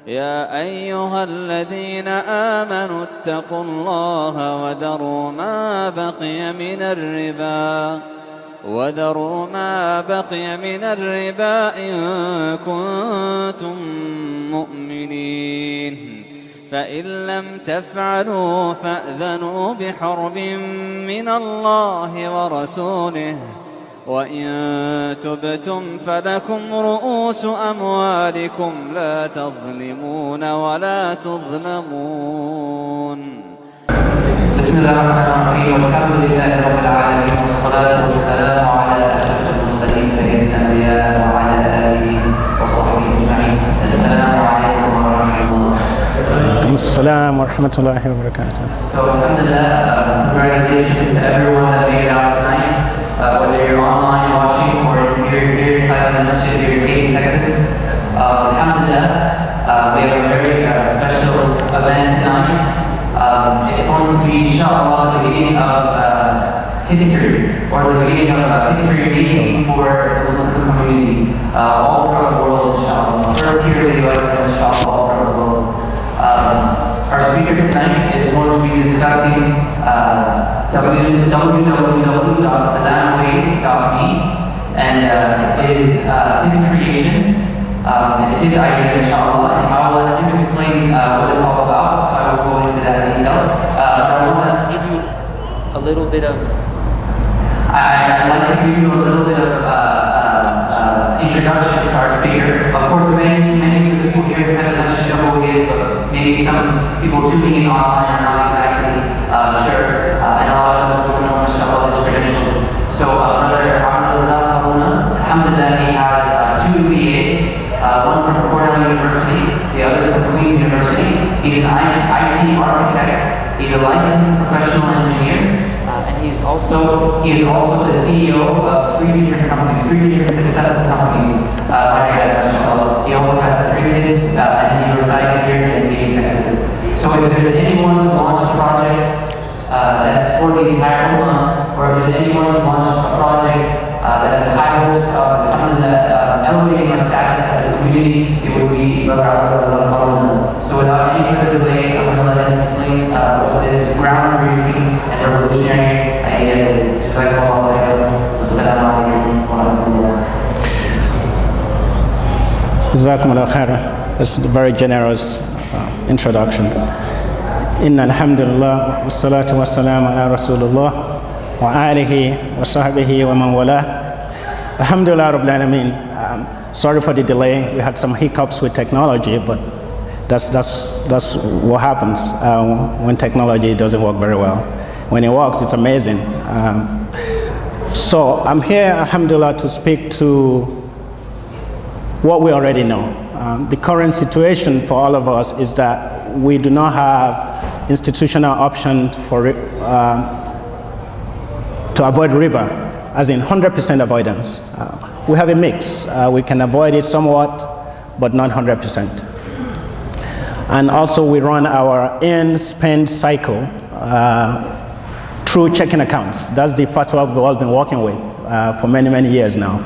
يا أيها الذين آمنوا اتقوا الله وذروا ما بقي من الربا إن كنتم مؤمنين فإن لم تفعلوا فأذنوا بحرب من الله ورسوله وإن تبتم فلكم رؤوس أموالكم لا تظلمون ولا تظلمون. بسم الله الرحمن الرحيم والحمد لله رب العالمين والصلاة والسلام على أشرف المرسلين سيدنا الأنبياء وعلى آله وصحبه أجمعين. السلام عليكم ورحمة الله. وعليكم السلام ورحمة الله وبركاته. So alhamdulillah, congratulations to everyone that made it out tonight. Whether you're online watching or you're here inside the Masjid, you're in Texas. Alhamdulillah, we have a very special event tonight. It's going to be, inshallah, the beginning of history, or the beginning of history making for the Muslim community all throughout the world, inshallah. First here in the US, inshallah, all throughout the world. Our speaker tonight is going to be discussing www.salamway.me and his creation. It's his idea, inshallah, and I will let him explain what it's all about, so I will go into that detail. I want to give you a little bit of, I'd like to give you a little bit of introduction to our speaker. Of course, many of the people here inside the Masjid know who he is, but maybe some people tuning in online are not exactly sure, and a lot of us don't know much about his credentials. So, Brother alhamdulillah, he has 2 MBAs. One from Cornell University, the other from Queen's University. He's an IT architect. He's a licensed professional engineer, and he is also the CEO of 3 different companies, 3 different successful companies. He also has 3 kids, and he resides here in Texas. So if there's anyone to launch a project that's for the entire Ummah, or if there's anyone to launch a project that has high hopes of elevating our status as a community, it would be Brother ArRahman. So without any further delay, I'm going to let him explain what this groundbreaking and revolutionary idea is. Jazakallahu khairan. Wassalamu alaikum wa rahmatullah. Jazakumullah khairan. That's a very generous introduction. Inna alhamdulillah wa salatu wa salam ala rasulullah wa alihi wa sahbihi wa man wala. Alhamdulillah Rabbil Alameen. Sorry for the delay. We had some hiccups with technology, but that's what happens when technology doesn't work very well. When it works, it's amazing. So I'm here, alhamdulillah, to speak to what we already know. The current situation for all of us is that we do not have institutional option for to avoid riba, as in 100% avoidance. We have a mix. We can avoid it somewhat, but not 100%. And also we run our in-spend cycle through checking accounts. That's the fatwa we've all been working with for many, many years now.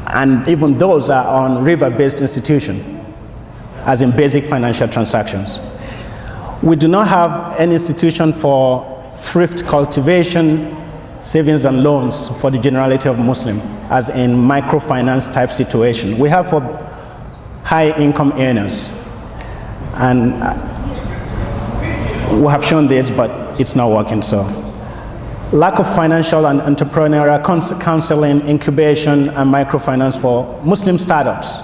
And even those are on riba-based institution, as in basic financial transactions. We do not have any institution for thrift cultivation, savings and loans for the generality of Muslim, as in microfinance type situation. We have for high income earners. And we have shown this, but it's not working, so. Lack of financial and entrepreneurial counseling, incubation, and microfinance for Muslim startups.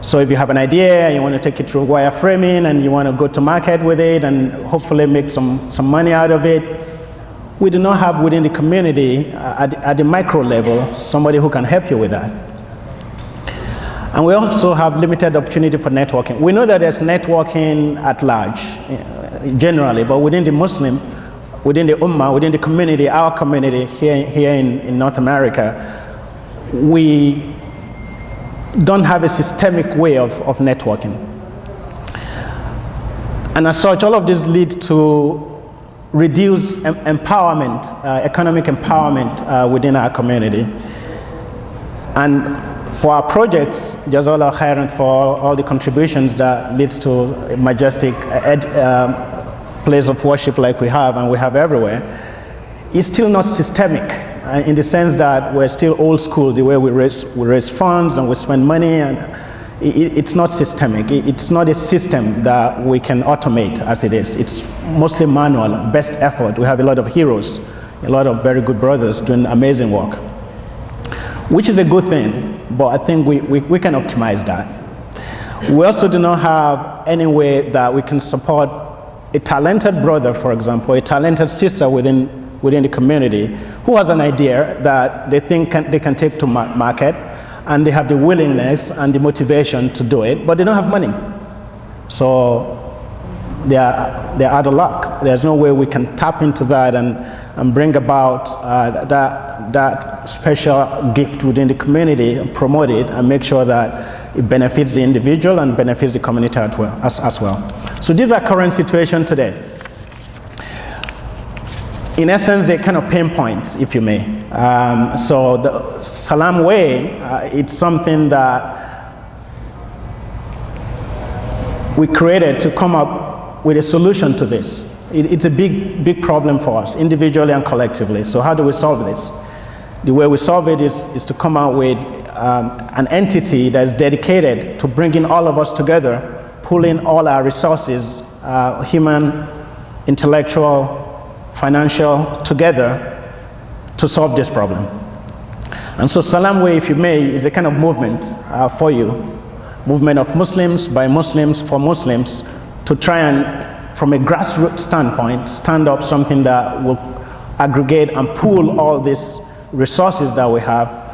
So if you have an idea, you want to take it through wireframing, and you want to go to market with it, and hopefully make some money out of it, we do not have within the community, at the micro level, somebody who can help you with that. And we also have limited opportunity for networking. We know that there's networking at large, generally, but within the Muslim, within the Ummah, within the community, our community here in North America, we don't have a systemic way of networking. And as such, all of this leads to reduced empowerment, economic empowerment within our community. And For our projects, Jazakallah khairan for all the contributions that leads to a majestic place of worship like we have and we have everywhere. It's still not systemic in the sense that we're still old school, the way we raise funds and we spend money, and it's not systemic. It's not a system that we can automate as it is. It's mostly manual, best effort. We have a lot of heroes, a lot of very good brothers doing amazing work, which is a good thing, but I think we can optimize that. We also do not have any way that we can support a talented brother, for example, a talented sister within the community who has an idea that they think they can take to market, and they have the willingness and the motivation to do it, but they don't have money. So they're out of luck. There's no way we can tap into that and bring about that special gift within the community and promote it and make sure that it benefits the individual and benefits the community as well. So these are current situation today. In essence, they're kind of pain points, if you may. So the Salam way, it's something that we created to come up with a solution to this. It's a big problem for us, individually and collectively. So how do we solve this? The way we solve it is to come out with an entity that is dedicated to bringing all of us together, pulling all our resources, human, intellectual, financial, together to solve this problem. And so Salam Way, if you may, is a kind of movement for you, movement of Muslims, by Muslims, for Muslims, to try and, from a grassroots standpoint, stand up something that will aggregate and pool all these resources that we have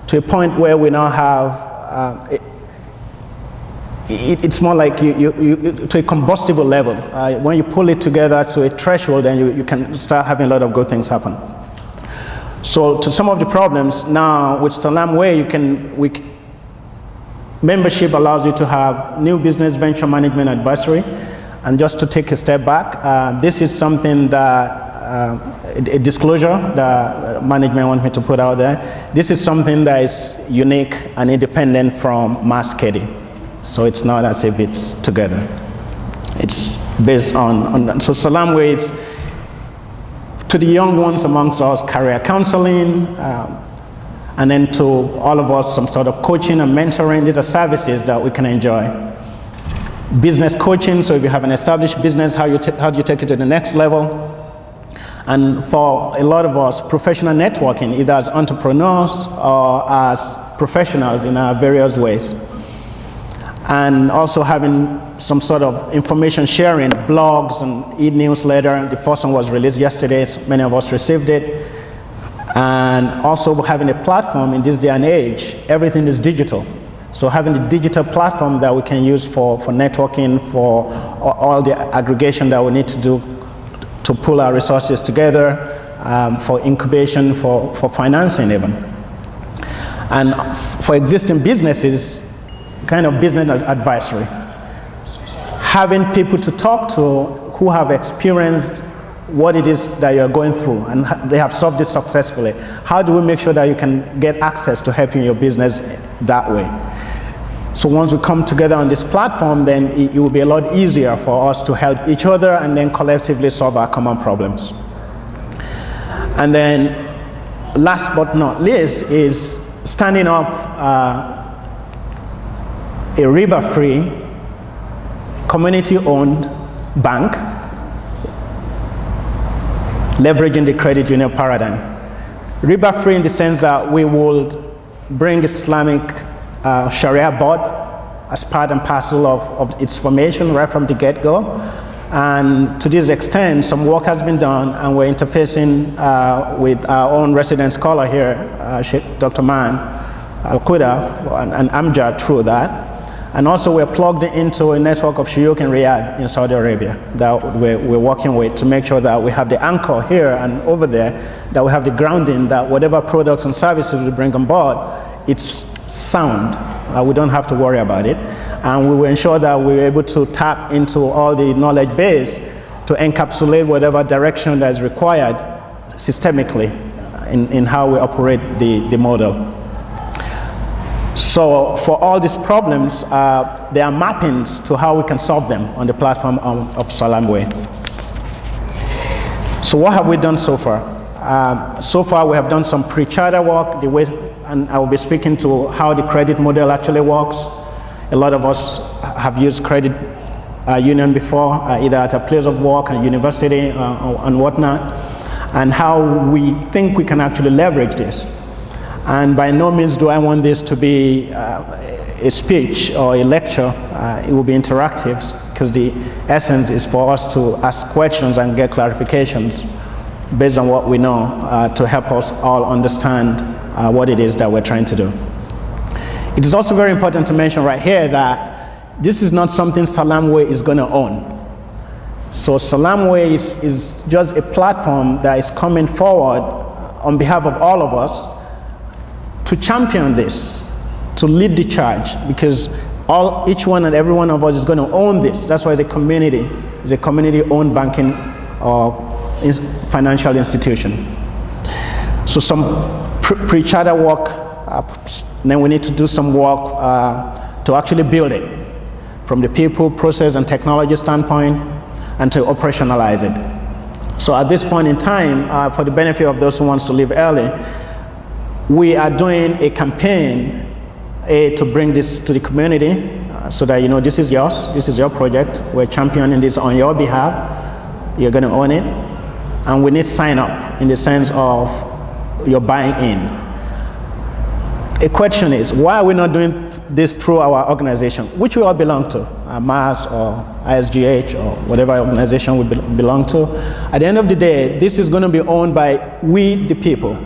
to a point where we now have it's more like you to a combustible level. When you pull it together to a threshold, then you can start having a lot of good things happen. So to some of the problems now with Salam Way, membership allows you to have new business venture management advisory. And just to take a step back, this is something that a disclosure that management wants me to put out there. This is something that is unique and independent from Masjid. So it's not as if it's together. It's based on so Salam Way, it's to the young ones amongst us, career counseling, and then to all of us, some sort of coaching and mentoring. These are services that we can enjoy. Business coaching, so if you have an established business, how do you take it to the next level? And for a lot of us, professional networking, either as entrepreneurs or as professionals in our various ways. And also having some sort of information sharing, blogs and e-newsletter. The first one was released yesterday, so many of us received it. And also having a platform in this day and age, everything is digital. So having a digital platform that we can use for networking, for all the aggregation that we need to do to pull our resources together, for incubation, for financing even. And for existing businesses, kind of business advisory. Having people to talk to who have experienced what it is that you're going through and they have solved it successfully. How do we make sure that you can get access to helping your business that way? So once we come together on this platform, then it will be a lot easier for us to help each other and then collectively solve our common problems. And then last but not least is standing up a Riba-Free, community-owned bank, leveraging the credit union paradigm. Riba-Free in the sense that we would bring Islamic Sharia board as part and parcel of its formation right from the get-go. And to this extent, some work has been done, and we're interfacing with our own resident scholar here, Sheikh Dr. Man Al-Quda and Amjad through that. And also we're plugged into a network of shuyukh in Riyadh in Saudi Arabia that we're working with to make sure that we have the anchor here and over there, that we have the grounding, that whatever products and services we bring on board, it's sound. We don't have to worry about it. And we will ensure that we're able to tap into all the knowledge base to encapsulate whatever direction that is required systemically in how we operate the model. So for all these problems, there are mappings to how we can solve them on the platform of Salam Way. So what have we done so far? So far we have done some pre-charter work, and I will be speaking to how the credit model actually works. A lot of us have used credit union before, either at a place of work, a university, and whatnot, and how we think we can actually leverage this. And by no means do I want this to be a speech or a lecture. It will be interactive, because the essence is for us to ask questions and get clarifications based on what we know, to help us all understand what it is that we're trying to do. It is also very important to mention right here that this is not something Salam Way is going to own. So Salam Way is just a platform that is coming forward on behalf of all of us to champion this, to lead the charge, because each one and every one of us is going to own this. That's why it's a community. It's a community-owned banking or financial institution. So some pre-charter work, then we need to do some work to actually build it from the people, process, and technology standpoint, and to operationalize it. So at this point in time, for the benefit of those who want to leave early, we are doing a campaign to bring this to the community, so that this is yours, this is your project, we're championing this on your behalf, you're going to own it, and we need sign up in the sense of you're buying in. A question is, why are we not doing this through our organization, which we all belong to, MAS or ISGH or whatever organization we belong to? At the end of the day, this is going to be owned by we, the people,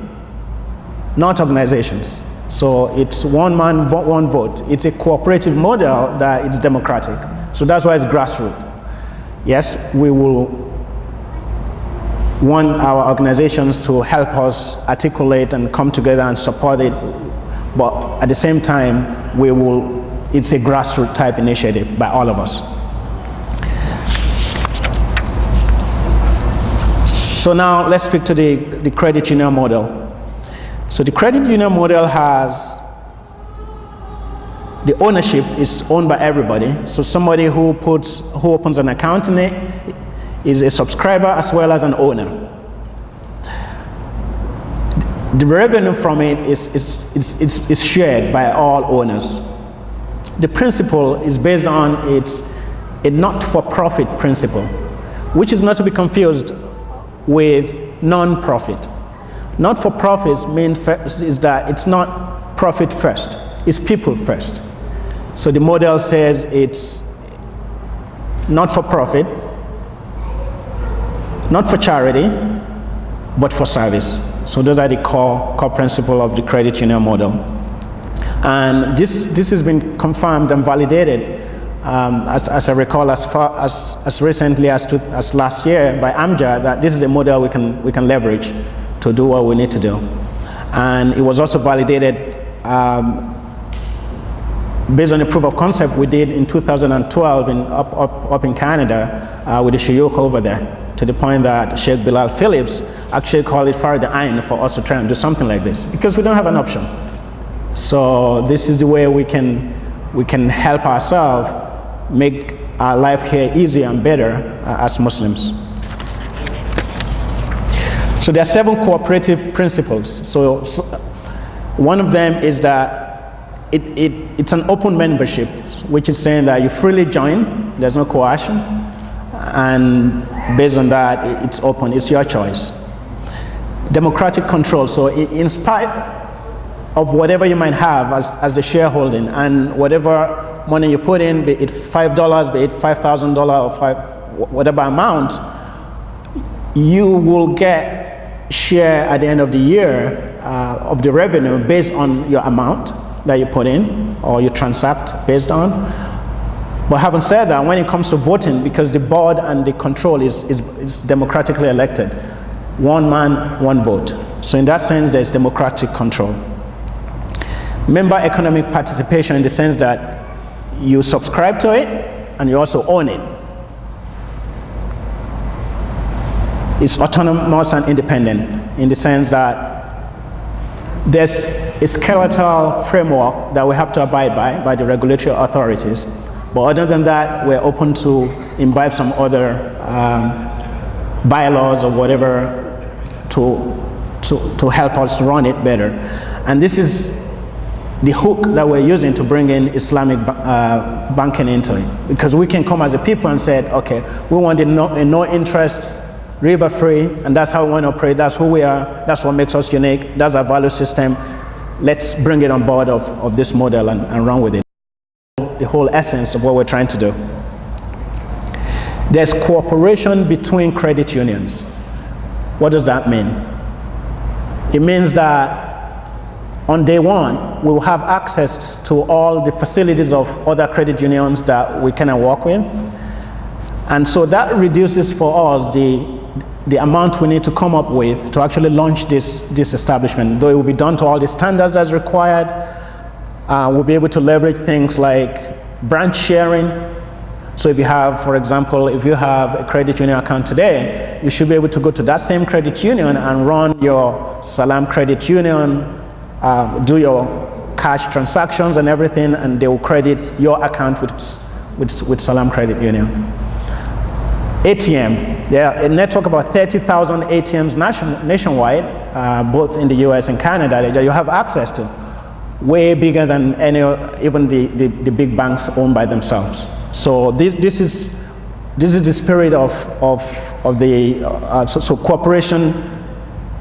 not organizations. So it's one man, one vote. It's a cooperative model that it's democratic. So that's why it's grassroots. Yes, we will want our organizations to help us articulate and come together and support it, but at the same time, it's a grassroots type initiative by all of us. So now let's speak to the credit union model. So the credit union model has, the ownership is owned by everybody. So somebody who opens an account in it is a subscriber as well as an owner. The revenue from it is shared by all owners. The principle is based on a not-for-profit principle, which is not to be confused with non-profit. Not-for-profits is that it's not profit first, it's people first. So the model says it's not for profit, not for charity, but for service. So those are the core principle of the credit union model. And this has been confirmed and validated, as I recall, as recently as last year by Amjad, that this is a model we can leverage to do what we need to do. And it was also validated based on the proof of concept we did in 2012 up in Canada with the Shuyukh over there, to the point that Sheikh Bilal Phillips actually called it Farad Ain for us to try and do something like this, because we don't have an option. So this is the way we can help ourselves make our life here easier and better as Muslims. So there are 7 cooperative principles. So one of them is that it's an open membership, which is saying that you freely join, there's no coercion, and based on that, it's open, it's your choice. Democratic control, so in spite of whatever you might have as the shareholding, and whatever money you put in, be it $5, be it $5,000 or whatever amount, you will get share at the end of the year of the revenue based on your amount that you put in or you transact based on. But having said that, when it comes to voting, because the board and the control is democratically elected, one man, one vote. So in that sense, there's democratic control. Member economic participation, in the sense that you subscribe to it and you also own it. It's autonomous and independent, in the sense that there's a skeletal framework that we have to abide by the regulatory authorities. But other than that, we're open to imbibe some other bylaws or whatever to help us run it better. And this is the hook that we're using to bring in Islamic banking into it. Because we can come as a people and say, okay, we want a no interest, riba-free, and that's how we want to operate, that's who we are, that's what makes us unique, that's our value system. Let's bring it on board of this model and run with it. The whole essence of what we're trying to do. There's cooperation between credit unions. What does that mean? It means that on day one, we will have access to all the facilities of other credit unions that we cannot work with. And so that reduces for us the amount we need to come up with to actually launch this establishment. Though it will be done to all the standards as required, we'll be able to leverage things like branch sharing. So if you have, for example, if you have a credit union account today, you should be able to go to that same credit union and run your Salam credit union, do your cash transactions and everything, and they will credit your account with Salam Credit Union. ATM, there are a network of about 30,000 ATMs nationwide, both in the US and Canada, that you have access to, way bigger than even the big banks owned by themselves. So this is the spirit of the so cooperation.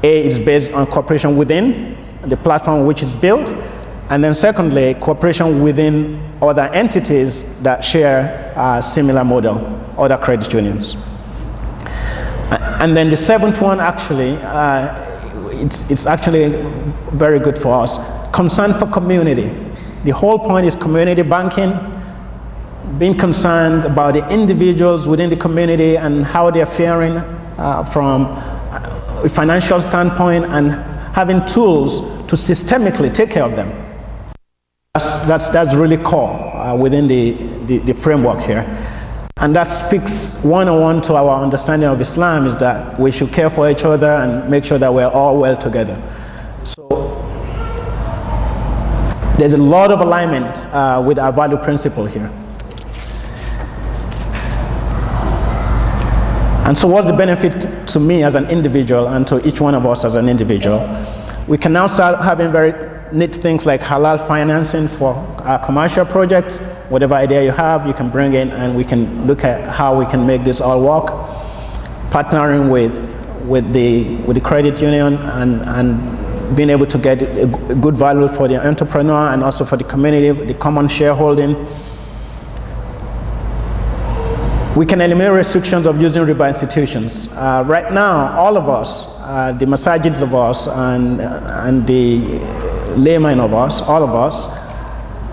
Is based on cooperation within the platform which is built, and then secondly, cooperation within other entities that share a similar model, other credit unions. And then the seventh one, actually, it's actually very good for us. Concern for community. The whole point is community banking, being concerned about the individuals within the community and how they're faring from a financial standpoint, and having tools to systemically take care of them. That's really core within the framework here. And that speaks one-on-one to our understanding of Islam, is that we should care for each other and make sure that we're all well together. So there's a lot of alignment with our value principle here. And so what's the benefit to me as an individual and to each one of us as an individual? We can now start having very neat things like halal financing for our commercial projects. Whatever idea you have, you can bring in and we can look at how we can make this all work. Partnering with the credit union and being able to get a good value for the entrepreneur and also for the community, the common shareholding. We can eliminate restrictions of using riba institutions. Right now, all of us, the Masjids of us and the laymen of us, all of us,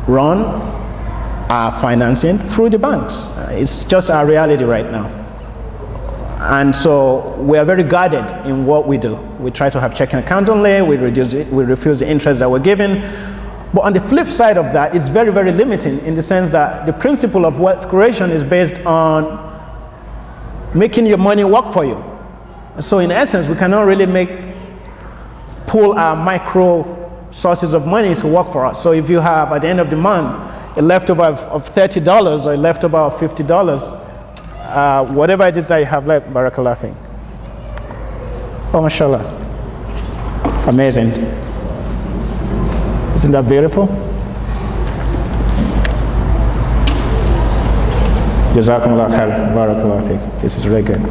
run our financing through the banks. It's just our reality right now. And so we are very guarded in what we do. We try to have checking account only, we refuse the interest that we're given. But on the flip side of that, it's very, very limiting in the sense that the principle of wealth creation is based on making your money work for you. So in essence, we cannot really pull our micro sources of money to work for us. So if you have, at the end of the month, a leftover of $30 or a leftover of $50, whatever it is that you have left, barakallah fik. Oh, mashallah. Amazing. Isn't that beautiful? Jazakumullah khair, barakallah fik. This is really good.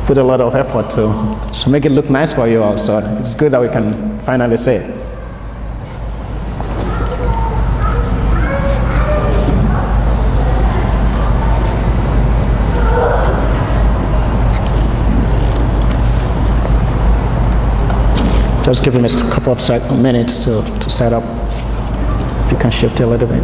Put a lot of effort to make it look nice for you all, so it's good that we can finally say it. Just give him a couple of minutes to set up. If you can shift a little bit.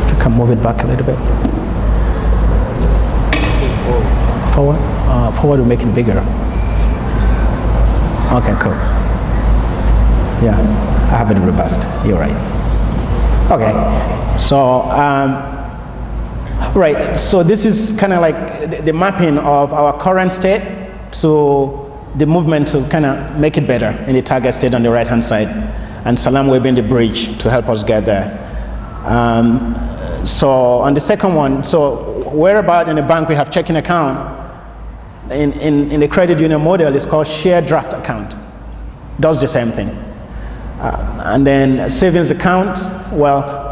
If you can move it back a little bit. Forward? Forward will make it bigger. Okay, cool. Yeah. I have it reversed. You're right. Okay. So, right. So this is kind of like the mapping of our current state to the movement to kind of make it better in the target state on the right-hand side. And Salam will be the bridge to help us get there. So on the second one, so whereabout in the bank we have checking account. In the credit union model, it's called shared draft account. Does the same thing. And then savings account, well,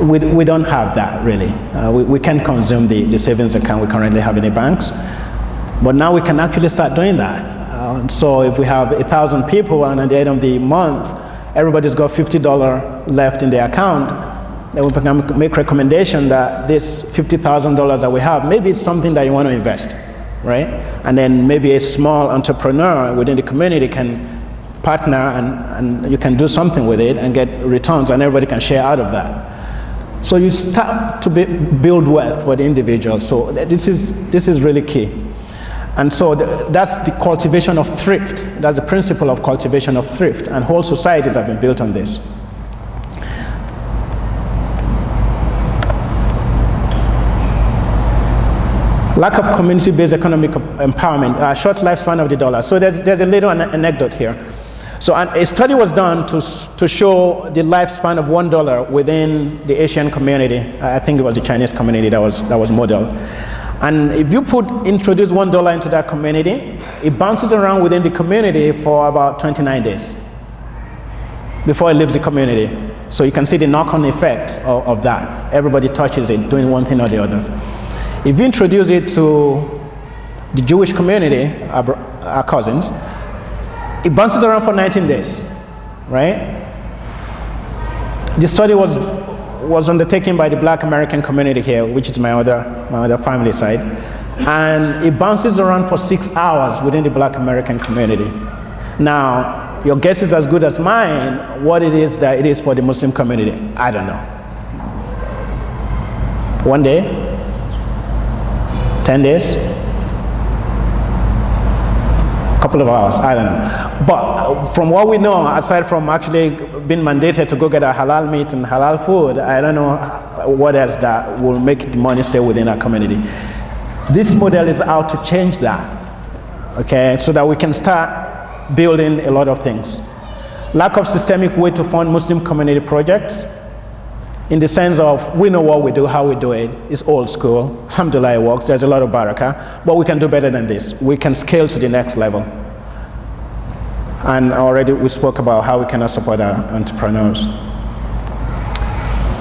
we don't have that really. We can't consume the savings account we currently have in the banks. But now we can actually start doing that. So if we have 1,000 people and at the end of the month, everybody's got $50 left in their account, then we can make recommendation that this $50,000 that we have, maybe it's something that you want to invest, right? And then maybe a small entrepreneur within the community can partner and you can do something with it and get returns and everybody can share out of that. So you start to build wealth for the individual. So this is really key. And so that's the cultivation of thrift. That's the principle of cultivation of thrift. And whole societies have been built on this. Lack of community-based economic empowerment, short lifespan of the dollar. So there's a little anecdote here. So a study was done to show the lifespan of $1 within the Asian community. I think it was the Chinese community that was modeled. And if you introduce $1 into that community, it bounces around within the community for about 29 days before it leaves the community. So you can see the knock-on effect of that. Everybody touches it, doing one thing or the other. If you introduce it to the Jewish community, our cousins, it bounces around for 19 days, right? The study was undertaken by the Black American community here, which is my other family side, and it bounces around for 6 hours within the Black American community. Now, your guess is as good as mine what it is that it is for the Muslim community. I don't know. 1 day? 10 days? Couple of hours, I don't know. But from what we know, aside from actually being mandated to go get a halal meat and halal food, I don't know what else that will make the money stay within our community. This model is out to change that, okay, so that we can start building a lot of things. Lack of systemic way to fund Muslim community projects, in the sense of we know what we do, how we do it. It's old school. Alhamdulillah, it works. There's a lot of barakah, but we can do better than this. We can scale to the next level. And already we spoke about how we cannot support our entrepreneurs.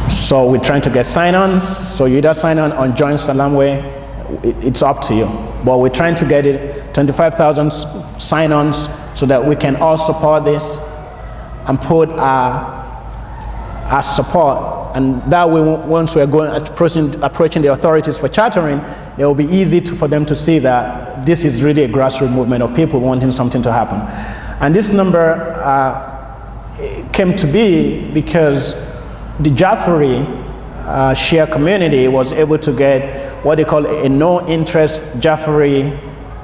So we're trying to get sign-ons. So you either sign on Join Salam Way, it's up to you. But we're trying to get it 25,000 sign-ons so that we can all support this and put our support. And that way, once we're approaching the authorities for chartering, it will be easy for them to see that this is really a grassroots movement of people wanting something to happen. And this number came to be because the Riba-Free share community was able to get what they call a no-interest Riba-Free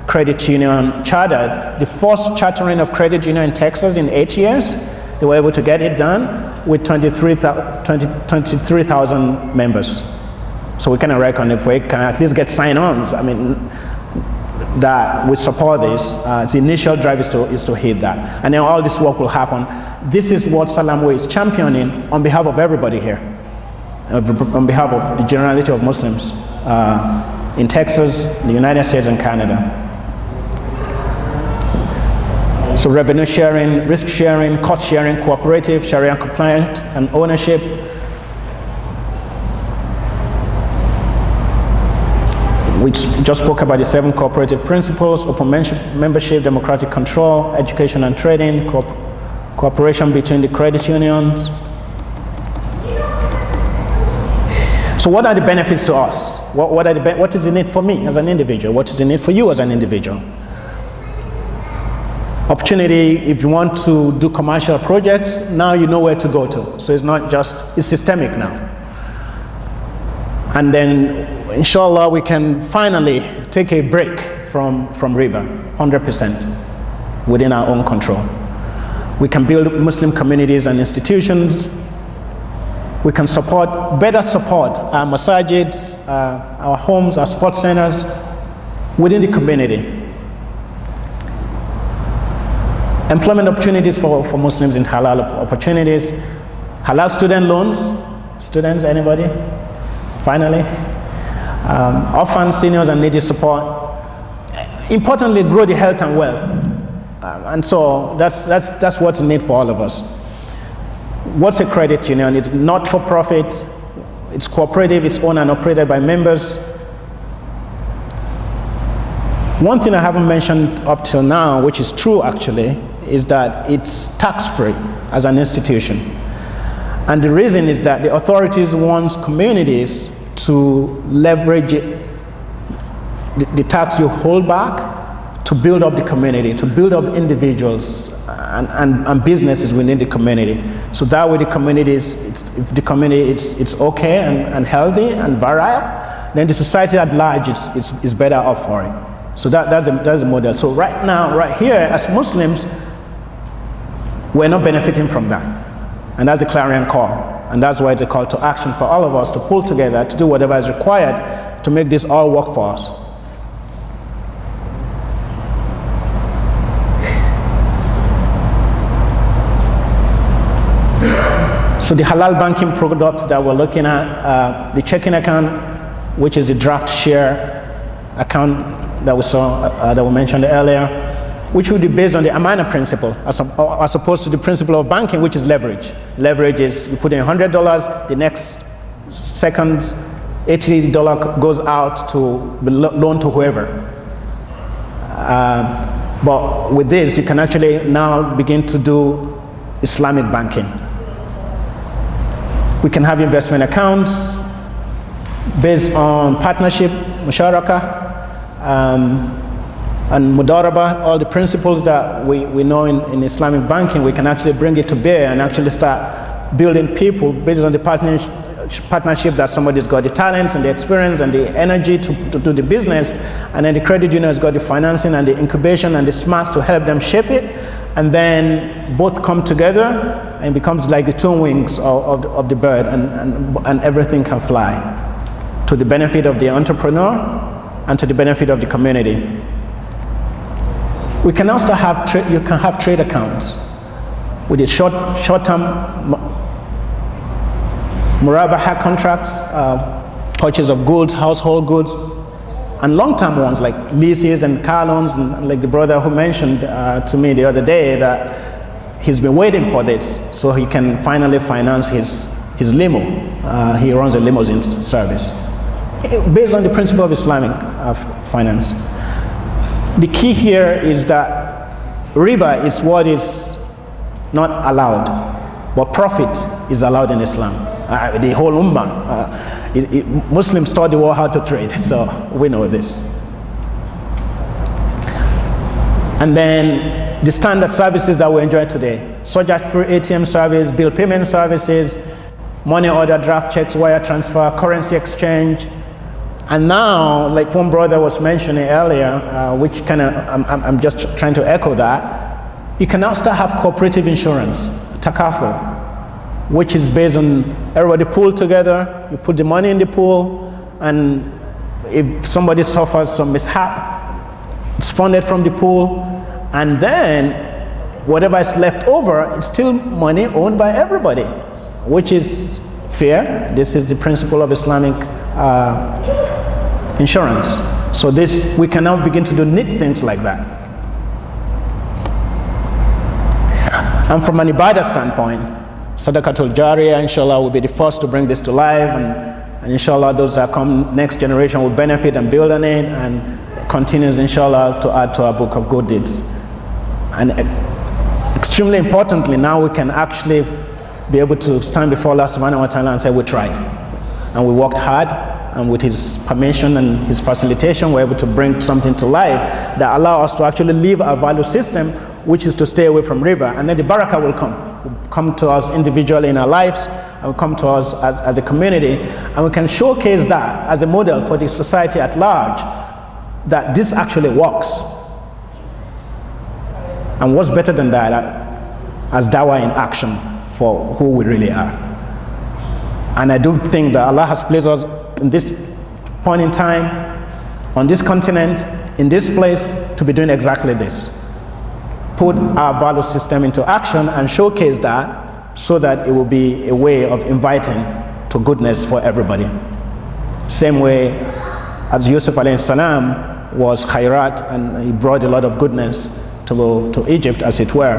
credit union chartered. The first chartering of credit union in Texas in 8 years. They were able to get it done with 23,000 members. So we kind of reckon if we can at least get sign-ons, I mean, that we support this. The initial drive is to hit that. And then all this work will happen. This is what Salam Way is championing on behalf of everybody here, on behalf of the generality of Muslims in Texas, the United States, and Canada. So revenue sharing, risk sharing, cost sharing, cooperative, Sharia compliant, and ownership. We just spoke about the 7 cooperative principles: open membership, democratic control, education and trading, cooperation between the credit unions. So what are the benefits to us? What is in it for me as an individual? What is in it for you as an individual? Opportunity, if you want to do commercial projects, now you know where to go to. So it's not just, it's systemic now. And then, inshallah, we can finally take a break from riba, 100%, within our own control. We can build Muslim communities and institutions. We can better support our masajids, our homes, our sports centers within the community. Employment opportunities for Muslims in halal opportunities. Halal student loans. Students, anybody? Finally. Orphans, seniors, and needy support. Importantly, grow the health and wealth. And so that's what's needed for all of us. What's a credit union? It's not for profit, it's cooperative, it's owned and operated by members. One thing I haven't mentioned up till now, which is true actually, is that it's tax-free as an institution. And the reason is that the authorities want communities to leverage the tax you hold back to build up the community, to build up individuals and businesses within the community. So that way the community it's okay and healthy and virile, then the society at large is better off for it. So that's a model. So right now, right here, as Muslims, we're not benefiting from that. And that's a clarion call. And that's why it's a call to action for all of us to pull together, to do whatever is required to make this all work for us. So the halal banking products that we're looking at, the checking account, which is a draft share account that we saw, that we mentioned earlier, which would be based on the amana principle, as opposed to the principle of banking, which is leverage. Leverage is you put in $100, the next second $80 goes out to be loaned to whoever. But with this, you can actually now begin to do Islamic banking. We can have investment accounts based on partnership, musharaka, and mudaraba, all the principles that we know in Islamic banking. We can actually bring it to bear and actually start building people based on the partnership that somebody's got the talents and the experience and the energy to do the business, and then the credit union has got the financing and the incubation and the smarts to help them shape it, and then both come together and becomes like the two wings of the bird, and everything can fly to the benefit of the entrepreneur and to the benefit of the community. We can also you can have trade accounts with the short-term murabaha contracts, purchase of goods, household goods, and long-term ones like leases and car loans, and like the brother who mentioned to me the other day that he's been waiting for this so he can finally finance his limo. He runs a limousine service based on the principle of Islamic finance. The key here is that riba is what is not allowed, but profit is allowed in Islam. The whole ummah, Muslims taught the world how to trade, so we know this. And then the standard services that we enjoy today: subject-free ATM service, bill payment services, money order, draft checks, wire transfer, currency exchange. And now, like one brother was mentioning earlier, which kind of, I'm just trying to echo that, you can now start have cooperative insurance, takaful, which is based on everybody pool together, you put the money in the pool, and if somebody suffers some mishap, it's funded from the pool, and then whatever is left over, it's still money owned by everybody, which is fair. This is the principle of Islamic insurance. So we can now begin to do neat things like that. And from an ibadah standpoint, Sadaqatul Jariyah, inshallah, will be the first to bring this to life, and inshallah those that come next generation will benefit and build on it, and continues inshallah to add to our book of good deeds. And extremely importantly, now we can actually be able to stand before Allah subhanahu wa ta'ala and say we tried and we worked hard, and with his permission and his facilitation we're able to bring something to life that allow us to actually live our value system, which is to stay away from riba, and then the barakah will come to us individually in our lives, and will come to us as a community, and we can showcase that as a model for the society at large, that this actually works. And what's better than that? as dawah in action for who we really are. And I do think that Allah has placed us in this point in time, on this continent, in this place, to be doing exactly this. Put our value system into action and showcase that, so that it will be a way of inviting to goodness for everybody. Same way as Yusuf alayhi salam was khairat, and he brought a lot of goodness to Egypt, as it were,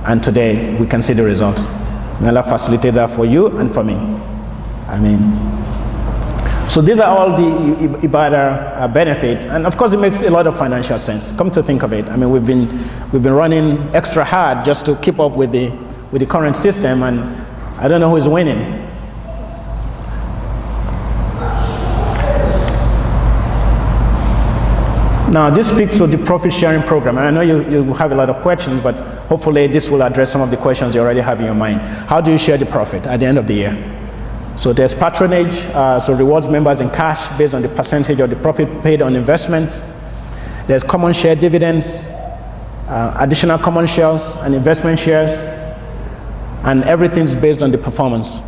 and today we can see the result. May Allah facilitate that for you and for me. I mean, so these are all the ibadah benefit, and of course it makes a lot of financial sense. Come to think of it, I mean, we've been running extra hard just to keep up with the current system, and I don't know who is winning. Now, this speaks to the profit sharing program, and I know you have a lot of questions, but hopefully this will address some of the questions you already have in your mind. How do you share the profit at the end of the year? So there's patronage, so rewards members in cash based on the percentage of the profit paid on investments. There's common share dividends, additional common shares and investment shares, and everything's based on the performance.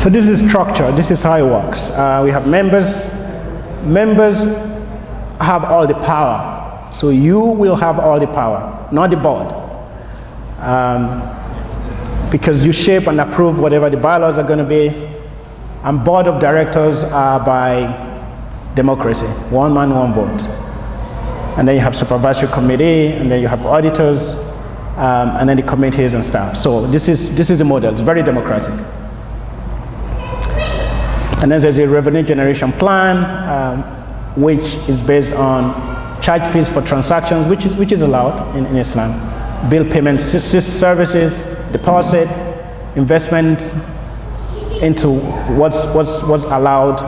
So this is structure, this is how it works. We have members. Members have all the power. So you will have all the power, not the board. Because you shape and approve whatever the bylaws are going to be, and board of directors are by democracy, one man, one vote. And then you have supervisory committee, and then you have auditors, and then the committees and staff. So this is the model. It's very democratic. And then there's a revenue generation plan, which is based on charge fees for transactions, which is allowed in Islam. Bill payment services, deposit, investment into what's allowed.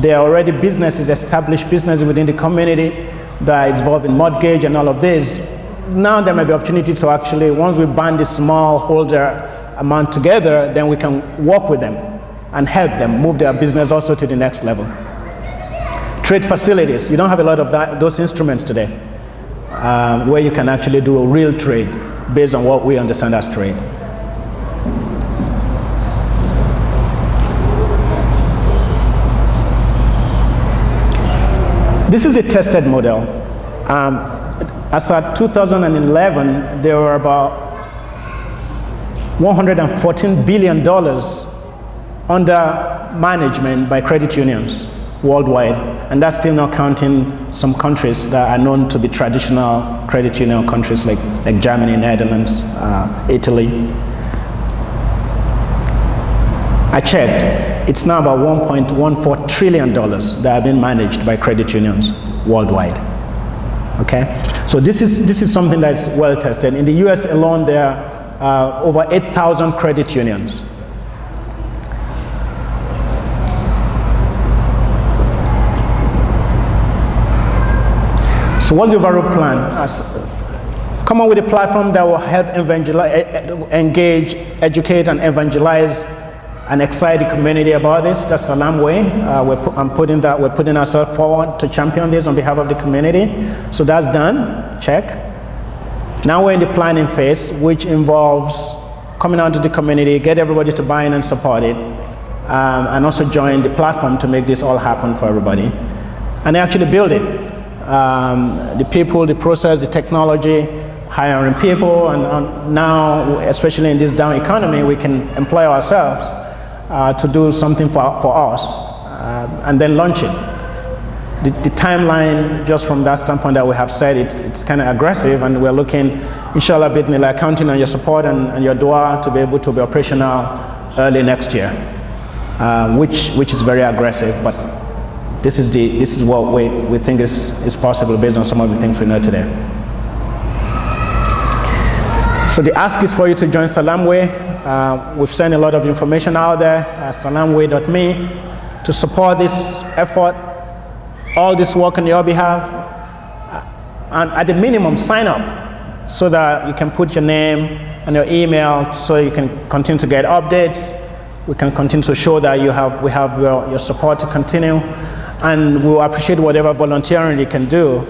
There are already businesses, established businesses within the community that is involved in mortgage and all of this. Now there may be opportunity to actually, once we band the small holder amount together, then we can work with them and help them move their business also to the next level. Trade facilities, you don't have a lot of those instruments today, where you can actually do a real trade based on what we understand as trade. This is a tested model. As of 2011, there were about $114 billion under management by credit unions worldwide, and that's still not counting some countries that are known to be traditional credit union countries like Germany, Netherlands, Italy. I checked, it's now about $1.14 trillion that have been managed by credit unions worldwide. Okay, so this is something that's well tested. In the US alone, there are over 8,000 credit unions. So what's the overall plan? Come up with a platform that will help engage, educate, and evangelize and excite the community about this. That's Salam way. We're putting ourselves forward to champion this on behalf of the community. So that's done. Check. Now we're in the planning phase, which involves coming out to the community, get everybody to buy in and support it, and also join the platform to make this all happen for everybody, and actually build it. The people, the process, the technology, hiring people, and now, especially in this down economy, we can employ ourselves to do something for us, and then launch it. The timeline, just from that standpoint that we have said, it's kind of aggressive, and we're looking, inshallah, bidnillah, counting on your support and your dua to be able to be operational early next year, which is very aggressive, but this is what we think is possible based on some of the things we know today. So the ask is for you to join Salam Way. We've sent a lot of information out there, salamway.me, to support this effort, all this work on your behalf. And at the minimum, sign up so that you can put your name and your email so you can continue to get updates. We can continue to show that we have your support to continue. And we'll appreciate whatever volunteering you can do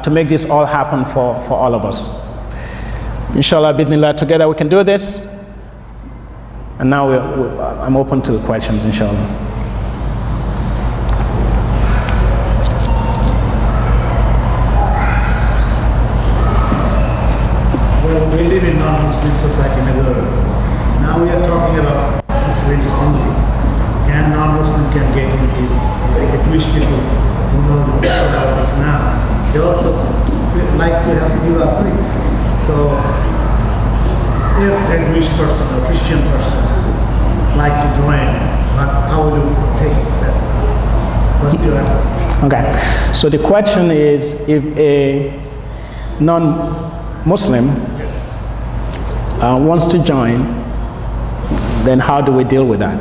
to make this all happen for all of us. Inshallah, bidnillah, together we can do this. And now I'm open to questions, inshallah. Well, we live in non-Muslim society in the world. Now we are talking about Muslims only. Can non-Muslim can get in this, like the Jewish people who know the best about Islam. They also like to have Riba-Free. So if a Jewish person or Christian person like to join, how would you take that? What's your answer? Okay, so the question is, if a non-Muslim wants to join, then how do we deal with that?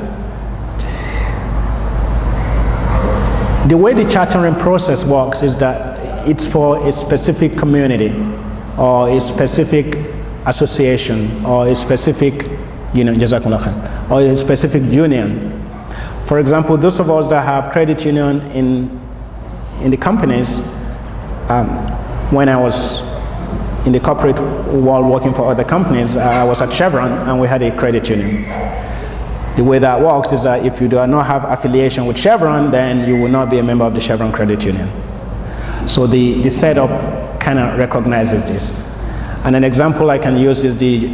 The way the chartering process works is that it's for a specific community or a specific association or a specific, or a specific union. For example, those of us that have credit union in the companies, when I was in the corporate world working for other companies, I was at Chevron and we had a credit union. The way that works is that if you do not have affiliation with Chevron, then you will not be a member of the Chevron credit union. So the setup kind of recognizes this. And an example I can use is the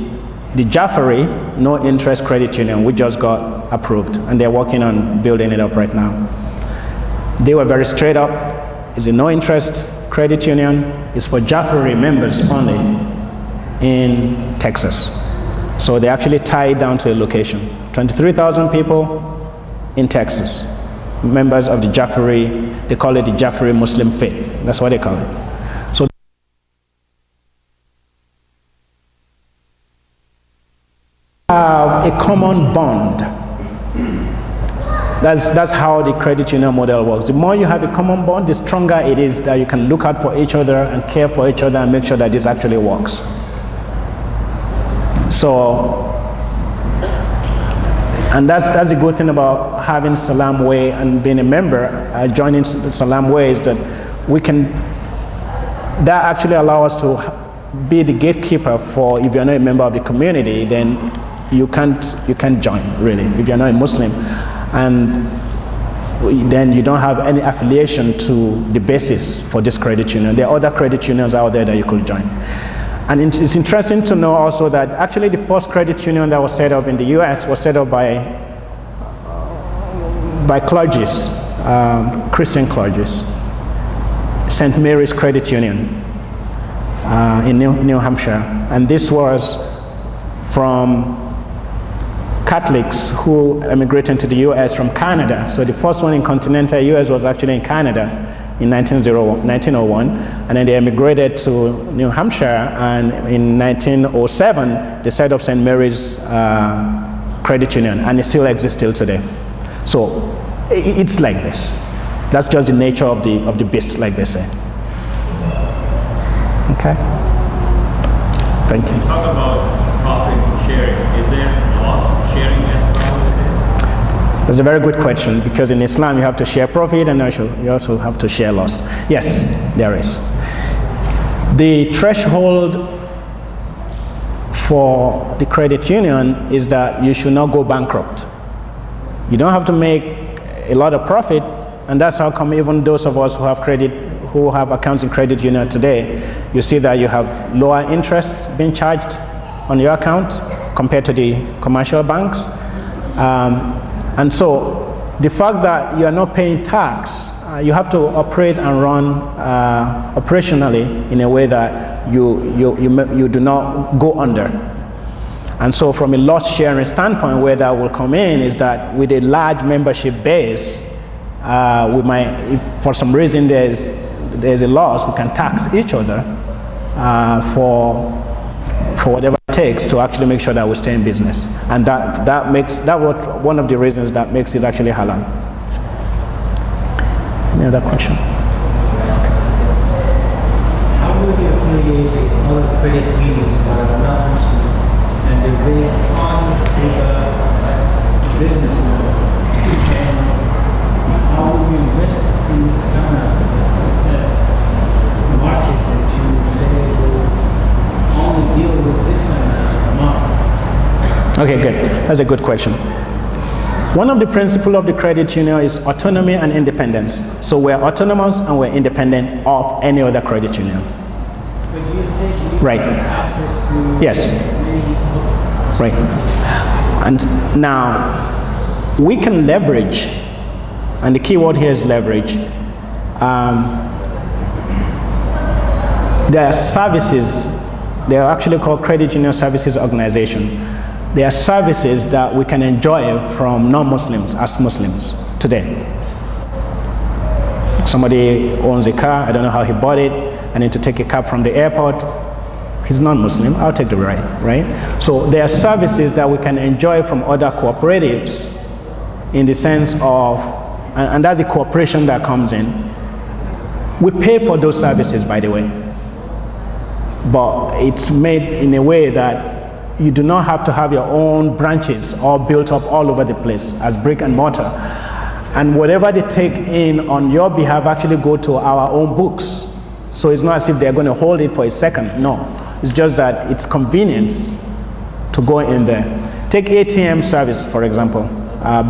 Riba-Free no interest credit union. We just got approved and they're working on building it up right now. They were very straight up. It's a no interest credit union. It's for Riba-Free members only in Texas. So they actually tie it down to a location. 23,000 people in Texas, members of the Riba-Free. They call it the Riba-Free Muslim faith. That's what they call it. So have a common bond. That's how the credit union model works. The more you have a common bond, the stronger it is that you can look out for each other and care for each other and make sure that this actually works. So, and that's the good thing about having Salam Way and being a member, joining Salam Way, is that that actually allows us to be the gatekeeper for, if you're not a member of the community, then you can't join, really, if you're not a Muslim. And then you don't have any affiliation to the basis for this credit union. There are other credit unions out there that you could join. And it's interesting to know also that actually the first credit union that was set up in the US was set up by clergies, Christian clergies, St. Mary's Credit Union in New Hampshire. And this was from Catholics who immigrated to the US from Canada. So the first one in continental US was actually in Canada in 1901, and then they immigrated to New Hampshire, and in 1907 they set up St. Mary's Credit Union, and it still exists till today. So it's like this. That's just the nature of the beast, like they say. Okay. Thank you. Talk about profit sharing. Is there loss sharing as well? That's a very good question, because in Islam you have to share profit and you also have to share loss. Yes, there is. The threshold for the credit union is that you should not go bankrupt. You don't have to make a lot of profit, and that's how come even those of us who have accounts in credit union today, you see that you have lower interest being charged on your account compared to the commercial banks. And so the fact that you are not paying tax, you have to operate and run operationally in a way that you do not go under. And so from a loss sharing standpoint, where that will come in is that with a large membership base, if for some reason there's a loss, we can tax each other for whatever it takes to actually make sure that we stay in business. And that was one of the reasons that makes it actually halal. Any other question? How do you affiliate with other credit unions that are not Muslim and they're based on the business model? And how do you invest in this kind of market that you say will only deal with this That's a good question. One of the principles of the credit union is autonomy and independence. So we're autonomous and we're independent of any other credit union. But you say you Right. have access to Yes. many Right. And now we can leverage, and the key word here is leverage. There are services, they are actually called Credit Union Services Organization. There are services that we can enjoy from non-Muslims as Muslims today. Somebody owns a car, I don't know how he bought it, I need to take a cab from the airport. He's non-Muslim, I'll take the ride, right? So there are services that we can enjoy from other cooperatives in the sense of, and that's the cooperation that comes in. We pay for those services, by the way, but it's made in a way that you do not have to have your own branches all built up all over the place as brick and mortar. And whatever they take in on your behalf actually go to our own books. So it's not as if they're going to hold it for a second, no. It's just that it's convenience to go in there. Take ATM service, for example.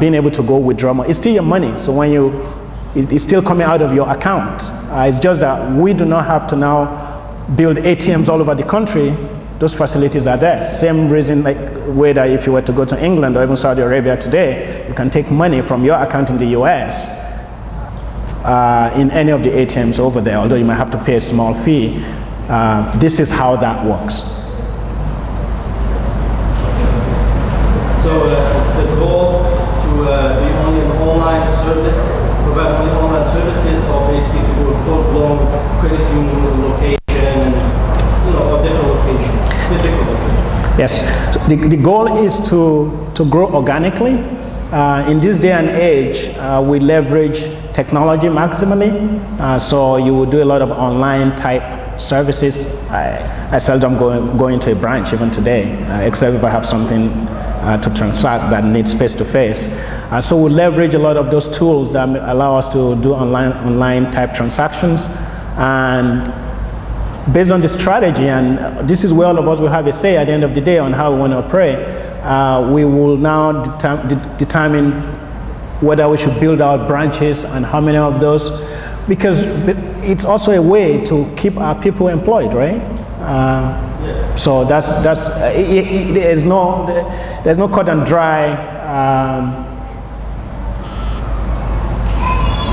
Being able to go withdraw money. It's still your money, so when it's still coming out of your account. It's just that we do not have to now build ATMs all over the country. Those facilities are there. Same reason, like way that if you were to go to England or even Saudi Arabia today, you can take money from your account in the US in any of the ATMs over there, although you might have to pay a small fee. This is how that works. So is the goal to be only an online service, provide only online services, or basically to do a full-blown credit union location, or different location, physical location? Yes, so the goal is to grow organically. In this day and age, we leverage technology maximally. So you will do a lot of online type services. I seldom go into a branch even today, except if I have something to transact that needs face-to-face. So we leverage a lot of those tools that allow us to do online type transactions. And based on the strategy, and this is where all of us will have a say at the end of the day on how we want to operate, we will now determine whether we should build out branches and how many of those, because it's also a way to keep our people employed, right? So there's no cut and dry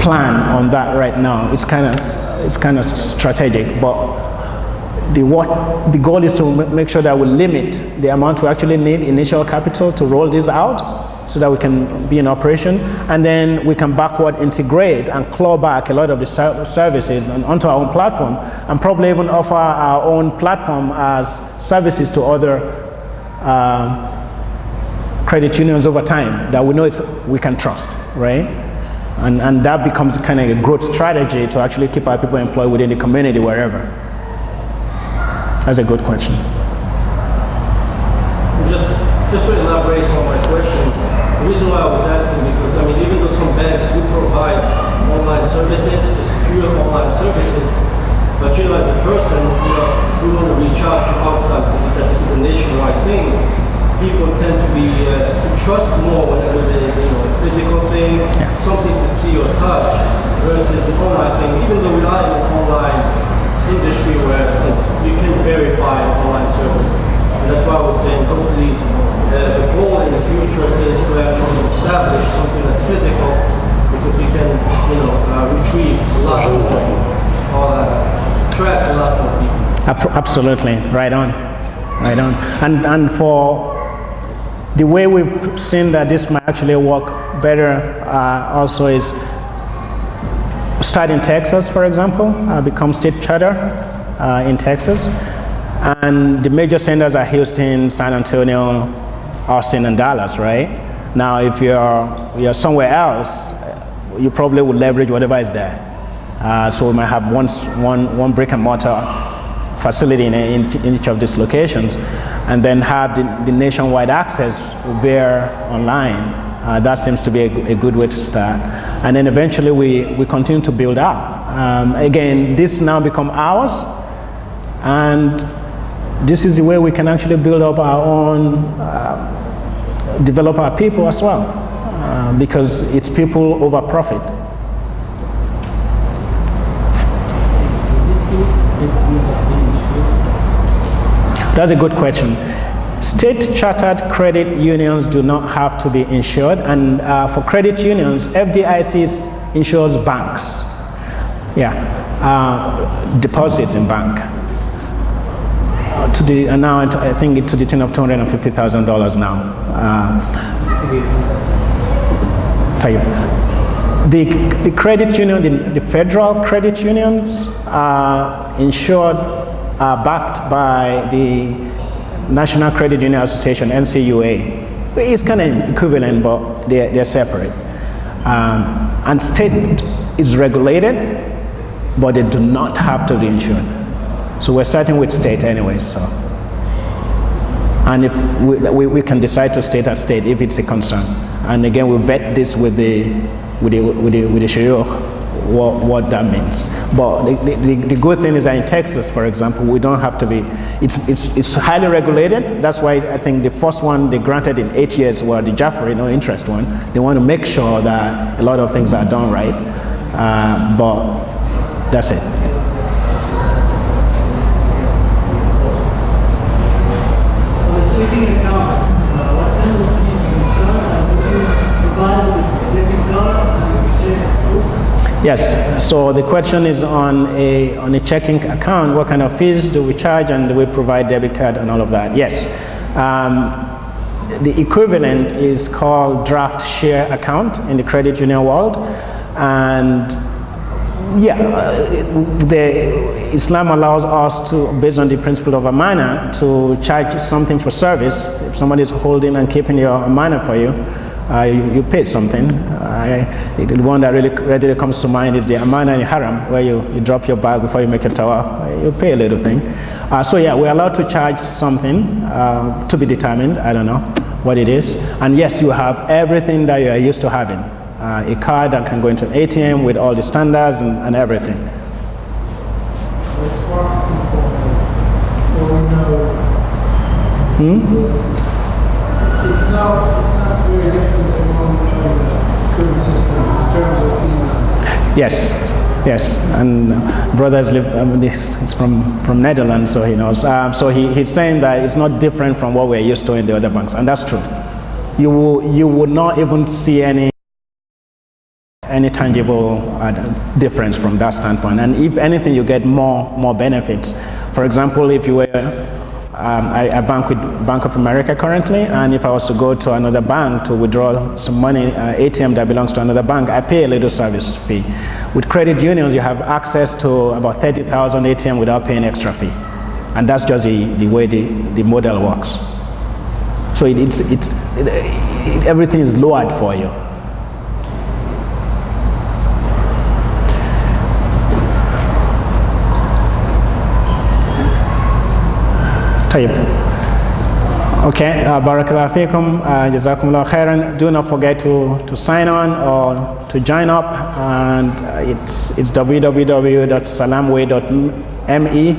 plan on that right now. It's kind of strategic, but the goal is to make sure that we limit the amount we actually need initial capital to roll this out, so that we can be in operation, and then we can backward integrate and claw back a lot of the services onto our own platform, and probably even offer our own platform as services to other credit unions over time that we know we can trust, right? And that becomes kind of a growth strategy to actually keep our people employed within the community wherever. That's a good question. Just to elaborate on my question, the reason why I was asking, because I mean, even though some banks do provide online services, just pure online services, but you as a person, if you want to reach out to outside, because you said this is a nationwide thing, people tend to be to trust more whenever there is a physical thing, something to see or touch, versus an online thing. Even though we are in an online industry where you can verify online service, and that's why I was saying hopefully the goal in the future is to actually establish something that's physical, because you can retrieve a lot more, or track a lot more people. Absolutely, right on. And for the way we've seen that this might actually work better also is start in Texas, for example, become state charter in Texas. And the major centers are Houston, San Antonio, Austin, and Dallas, right? Now, if you're somewhere else, you probably would leverage whatever is there. So we might have one brick and mortar facility in each of these locations, and then have the nationwide access via online. That seems to be a good way to start. And then eventually we continue to build out. Again, this now become ours, and this is the way we can actually build up our own develop our people as well, because it's people over profit. That's a good question. State chartered credit unions do not have to be insured, and for credit unions, FDIC insures banks. Deposits in bank. Now I think to the tune of $250,000 now. The credit union, the federal credit unions are insured, are backed by the National Credit Union Association, NCUA. It's kind of equivalent, but they're separate. And state is regulated, but they do not have to be insured. So we're starting with state anyway. So, and if we can decide to state as state if it's a concern. And again, we vet this with the shuyukh, what that means. But the good thing is that in Texas, for example, we don't have to be. It's highly regulated. That's why I think the first one they granted in 8 years were the Jaffrey no interest one. They want to make sure that a lot of things are done right. But that's it. Checking account, what kind of fees you charge, and would you provide with debit card to exchange? Yes. So the question is on a checking account, what kind of fees do we charge, and do we provide debit card and all of that? Yes. The equivalent is called draft share account in the credit union world, and Islam allows us to, based on the principle of amana, to charge something for service. If somebody is holding and keeping your amana for you, you pay something. The one that really readily comes to mind is the amana in haram, where you drop your bag before you make your tawaf. You pay a little thing. We're allowed to charge something to be determined. I don't know what it is. And yes, you have everything that you are used to having. A card that can go into an ATM with all the standards and everything. It's not very different among the current system in terms of fees. Yes, and brothers live. This is from Netherlands, so he knows. So he's saying that it's not different from what we're used to in the other banks, and that's true. You would not even see any tangible difference from that standpoint. And if anything, you get more benefits. For example, if you were, I bank with Bank of America currently, and if I was to go to another bank to withdraw some money, ATM that belongs to another bank, I pay a little service fee. With credit unions, you have access to about 30,000 ATM without paying extra fee. And that's just the way the model works. So everything is lowered for you. Okay, barakallahu fikum, jazakumullah khairan. Do not forget to sign on or to join up, and it's www.salamway.me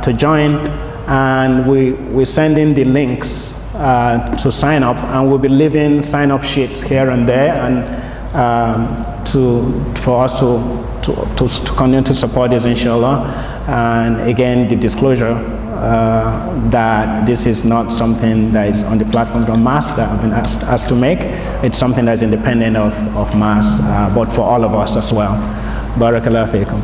to join, and we send in the links to sign up, and we'll be leaving sign up sheets here and there, and for us to continue to support this, inshallah. And again, the disclosure that this is not something that is on the platform of MAS that I've been asked to make. It's something that's independent of MAS, but for all of us as well. Barakallahu feekum.